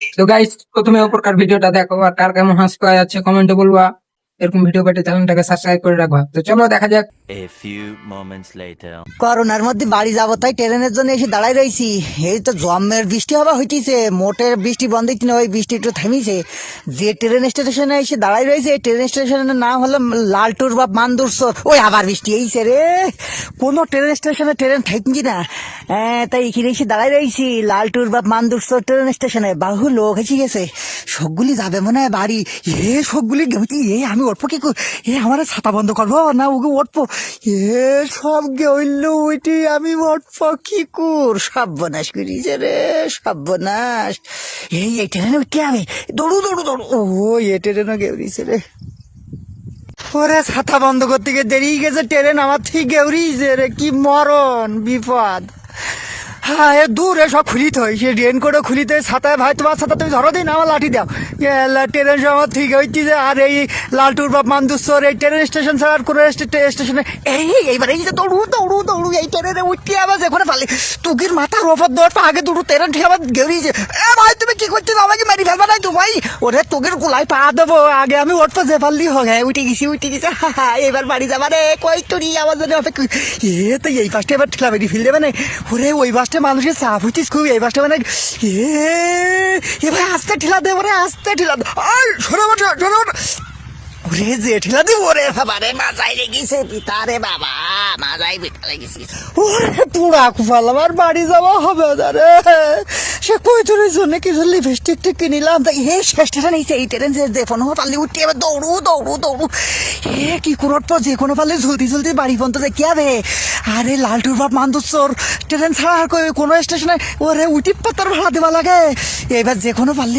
তো গাইস, প্রথমে ওপরকার ভিডিওটা দেখো, আর কার কেমন হাসি পাওয়া যাচ্ছে কমেন্টে বলবা। এরকম ভিডিও পেতে চ্যানেলটাকে সাবস্ক্রাইব করে রাখবা। তো চলো দেখা যাক। A few moments later. করোনার মধ্যে বাড়ি যাবো তাই ট্রেনের জন্য এসে দাঁড়াই রয়েছি। এই তো জম্মের বৃষ্টি হওয়া হইতেছে, মোটের বৃষ্টি বন্ধ হইতে না, ওই বৃষ্টি একটু থেমেছে। যে ট্রেন স্টেশনে এসে দাঁড়াই রয়েছে, ট্রেন স্টেশনের নাম হলো লালটুর বা মান্দুরসর। ওই আবার বৃষ্টি এইছে রে, কোনো ট্রেন স্টেশনে ট্রেন থাকি না। তাই এখানে এসে দাঁড়াই রয়েছি লালটুর বা মান্দুরসর ট্রেন স্টেশনে। বাহু লোক এসে গেছে, সবগুলি যাবে মনে হয় বাড়ি। সবগুলি গেছি, আমি উঠবো কি আমার ছাতা বন্ধ করবো না ওকে উঠবো? সব গেল ওইটি, আমি উঠবো কি সর্বনাশ করিছে রে, সর্বনাশ। এই ট্রেনে উঠতে হবে, দৌড়ু দৌড়ু দৌড়ু। ও এই ট্রেনও গেউরিছে রে। ওরে ছাতা বন্ধ করতে গিয়ে দেরি গেছে, ট্রেন আমার থেকে গেউরিছে রে, কি মরণ বিপদ। হ্যাঁ এ দূর সব খুলিতে হয়, সে রেন করে খুলিতে ছাতায়। ভাই তোমার ছাতা তুমি ধরো দিন, আমার লাঠি দাও। ট্রেন আমার ঠিক হইতেছে। আর এই লালটুর বাপ মান্দুসর এই ট্রেন স্টেশন ছাড়া আর কোনো স্টেশনে এইবার এই যে দৌড়ু দৌড়ু দৌড়ু এই ট্রেনে উঠতে আবার যেখানে পারলে তুকির মাথার ওপর দৌড় আগে দুটো ট্রেন ঠিক আবার গেড়িয়েছে। ভাই তুমি কি করছিস, আমাকে মেরি ফেলবা নাই তো ভাই? ওরে তোকের গোলায় পা দেবো, আগে আমি উঠবো যে পারলি হোক। হ্যাঁ উঠে গেছি এবার বাড়ি যাবা রে, কই তুই আমার জন্য অপেক্ষা। তো এই বাসটা এবার ঠেলা বেরিয়ে ফেল দেবে না। ওরে ওই বাসটা মানুষের চাপ হইতিস খুব, এই বাসটা মানে ভাই আস্তে ঠেলা দেবো রে, আস্তে ঠেলা দে। সরে ওরে যে ঠেলা দিব রে বাবা রে, মাজাই লেগেছে পিতা রে বাবা, মাজাই পিতা লেগেছি। ওরে পুরা কুফাল, আমার বাড়ি যাওয়া হবে না রে। সে কইতরের জন্য কিছু লিপস্টিক টিক কিনিলাম, তাই হে শেষ ট্রেন এই ট্রেন যে ফোন পারলে উঠতে এবার দৌড়ু দৌড়ু দৌড়ু। কি করত তো, যে কোনো পারলে ঝুলতি ঝুলতি বাড়ি পর্যন্ত দেখি হবে। আরে লালটুর বাপ মান্দুসর ট্রেন ছাড়া আর কোনো স্টেশনে ওরে উঠি পাতার ভাড়া দেওয়া লাগে। এবার যে কোনো পারলে